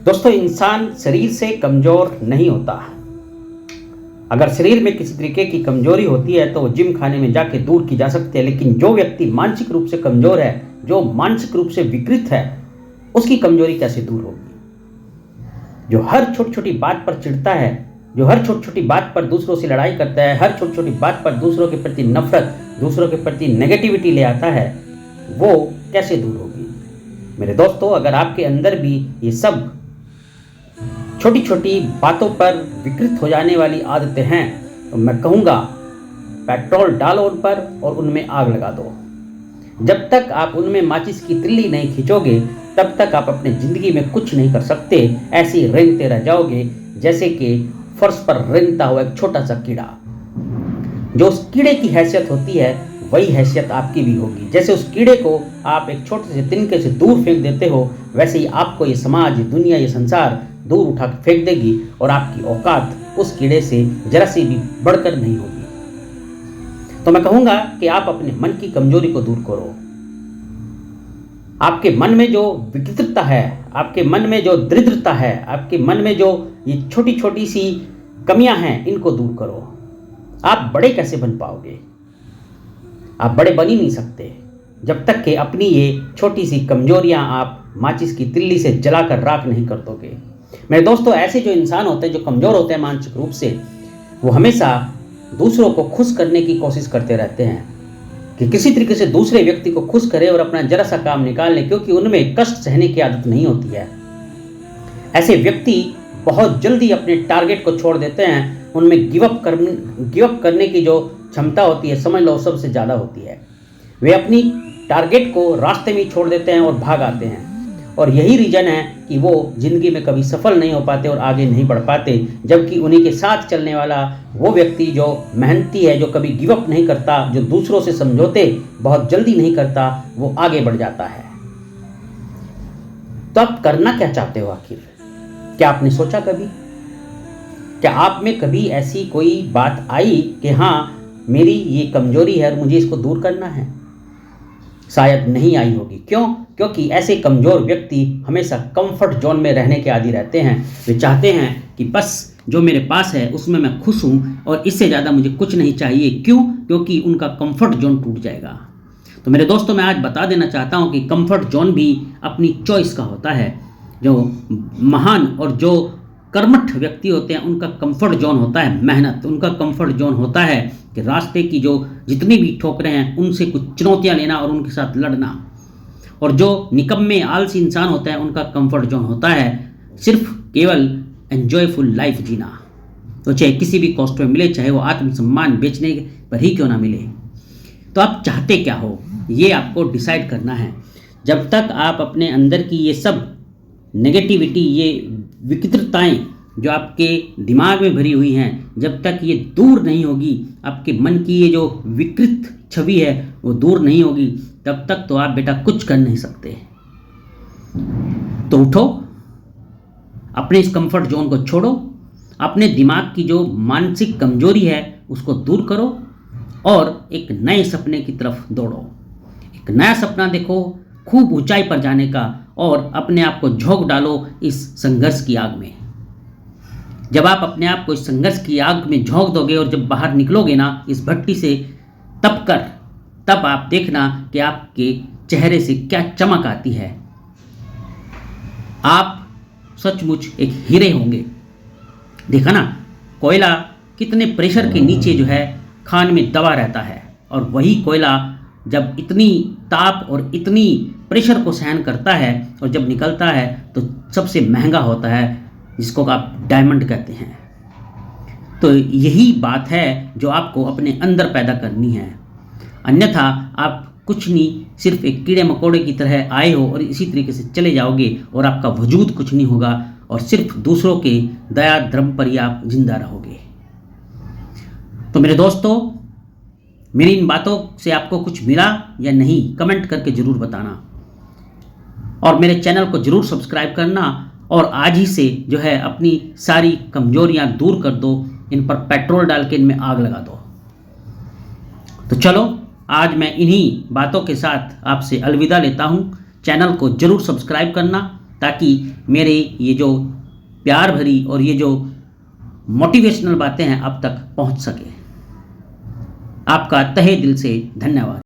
दोस्तों, इंसान शरीर से कमज़ोर नहीं होता। अगर शरीर में किसी तरीके की कमज़ोरी होती है तो वो जिम खाने में जाके दूर की जा सकती है, लेकिन जो व्यक्ति मानसिक रूप से कमज़ोर है, जो मानसिक रूप से विकृत है, उसकी कमज़ोरी कैसे दूर होगी? जो हर छोटी छोटी बात पर चिढ़ता है, जो हर छोटी छोटी बात पर दूसरों से लड़ाई करता है, हर छोटी छोटी बात पर दूसरों के प्रति नफरत, दूसरों के प्रति नेगेटिविटी ले आता है, वो कैसे दूर होगी? मेरे दोस्तों, अगर आपके अंदर भी ये सब छोटी छोटी बातों पर विकृत हो जाने वाली आदतें हैं, तो मैं कहूँगा पेट्रोल डालो उन पर और उनमें आग लगा दो। जब तक आप उनमें माचिस की तिल्ली नहीं खींचोगे, तब तक आप अपनी ज़िंदगी में कुछ नहीं कर सकते। ऐसे ही रेंगते रह जाओगे जैसे कि फर्श पर रेंगता हुआ एक छोटा सा कीड़ा। जो उस कीड़े की हैसियत होती है, वही हैसियत आपकी भी होगी। जैसे उस कीड़े को आप एक छोटे से तिनके से दूर फेंक देते हो, वैसे ही आपको ये समाज, ये दुनिया, ये संसार दूर उठा के फेंक देगी और आपकी औकात उस कीड़े से जरा सी भी बढ़कर नहीं होगी। तो मैं कहूँगा कि आप अपने मन की कमजोरी को दूर करो। आपके मन में जो विकृतता है, आपके मन में जो दरिद्रता है, आपके मन में जो ये छोटी छोटी सी कमियां हैं, इनको दूर करो। आप बड़े कैसे बन पाओगे? आप बड़े बन ही नहीं सकते जब तक कि अपनी ये छोटी सी कमजोरियां आप माचिस की तिल्ली से जलाकर राख नहीं कर दोगे। मेरे दोस्तों, ऐसे जो इंसान होते हैं, जो कमजोर होते हैं मानसिक रूप से, वो हमेशा दूसरों को खुश करने की कोशिश करते रहते हैं कि किसी तरीके से दूसरे व्यक्ति को खुश करे और अपना जरा सा काम निकाल लें, क्योंकि उनमें कष्ट सहने की आदत नहीं होती है। ऐसे व्यक्ति बहुत जल्दी अपने टारगेट को छोड़ देते हैं। उनमें गिव अप करने की जो क्षमता होती है, समझ लो, सबसे ज़्यादा होती है। वे अपनी टारगेट को रास्ते में छोड़ देते हैं और भाग आते हैं, और यही रीज़न है कि वो ज़िंदगी में कभी सफल नहीं हो पाते और आगे नहीं बढ़ पाते। जबकि उन्हीं के साथ चलने वाला वो व्यक्ति जो मेहनती है, जो कभी गिव अप नहीं करता, जो दूसरों से समझौते बहुत जल्दी नहीं करता, वो आगे बढ़ जाता है। तो आप करना क्या चाहते हो आखिर? क्या आपने सोचा कभी? क्या आप में कभी ऐसी कोई बात आई कि हाँ, मेरी ये कमजोरी है और मुझे इसको दूर करना है? शायद नहीं आई होगी। क्यों? क्योंकि ऐसे कमज़ोर व्यक्ति हमेशा कंफर्ट जोन में रहने के आदी रहते हैं। वे चाहते हैं कि बस जो मेरे पास है उसमें मैं खुश हूँ और इससे ज़्यादा मुझे कुछ नहीं चाहिए। क्यों? क्योंकि उनका कंफर्ट जोन टूट जाएगा। तो मेरे दोस्तों, मैं आज बता देना चाहता हूँ कि कंफर्ट जोन भी अपनी चॉइस का होता है। जो महान और जो कर्मठ व्यक्ति होते हैं, उनका कंफर्ट जोन होता है मेहनत। उनका कंफर्ट जोन होता है कि रास्ते की जो जितनी भी ठोकरें हैं, उनसे कुछ चुनौतियां लेना और उनके साथ लड़ना। और जो निकम्मे आलसी इंसान होता है, उनका कंफर्ट जोन होता है सिर्फ केवल एंजॉयफुल लाइफ जीना। तो चाहे किसी भी कॉस्ट में मिले, चाहे वो आत्मसम्मान बेचने पर ही क्यों ना मिले। तो आप चाहते क्या हो, ये आपको डिसाइड करना है। जब तक आप अपने अंदर की ये सब नेगेटिविटी, ये विकृतताएं जो आपके दिमाग में भरी हुई हैं, जब तक ये दूर नहीं होगी, आपके मन की ये जो विकृत छवि है वो दूर नहीं होगी, तब तक तो आप बेटा कुछ कर नहीं सकते। तो उठो, अपने इस कंफर्ट जोन को छोड़ो, अपने दिमाग की जो मानसिक कमजोरी है उसको दूर करो और एक नए सपने की तरफ दौड़ो। एक नया सपना देखो, खूब ऊंचाई पर जाने का, और अपने आप को झोंक डालो इस संघर्ष की आग में। जब आप अपने आप को इस संघर्ष की आग में झोंक दोगे और जब बाहर निकलोगे ना इस भट्टी से तप कर, तब आप देखना कि आपके चेहरे से क्या चमक आती है। आप सचमुच एक हीरे होंगे। देखा ना, कोयला कितने प्रेशर के नीचे जो है खान में दबा रहता है, और वही कोयला जब इतनी ताप और इतनी प्रेशर को सहन करता है और जब निकलता है तो सबसे महंगा होता है, जिसको आप डायमंड कहते हैं। तो यही बात है जो आपको अपने अंदर पैदा करनी है। अन्यथा आप कुछ नहीं, सिर्फ एक कीड़े मकोड़े की तरह आए हो और इसी तरीके से चले जाओगे और आपका वजूद कुछ नहीं होगा, और सिर्फ दूसरों के दया धर्म पर ही आप जिंदा रहोगे। तो मेरे दोस्तों, मेरी इन बातों से आपको कुछ मिला या नहीं, कमेंट करके ज़रूर बताना, और मेरे चैनल को ज़रूर सब्सक्राइब करना, और आज ही से जो है अपनी सारी कमजोरियां दूर कर दो, इन पर पेट्रोल डाल के इनमें आग लगा दो। तो चलो, आज मैं इन्हीं बातों के साथ आपसे अलविदा लेता हूं। चैनल को ज़रूर सब्सक्राइब करना, ताकि मेरे ये जो प्यार भरी और ये जो मोटिवेशनल बातें हैं आप तक पहुंच सके। आपका तहे दिल से धन्यवाद।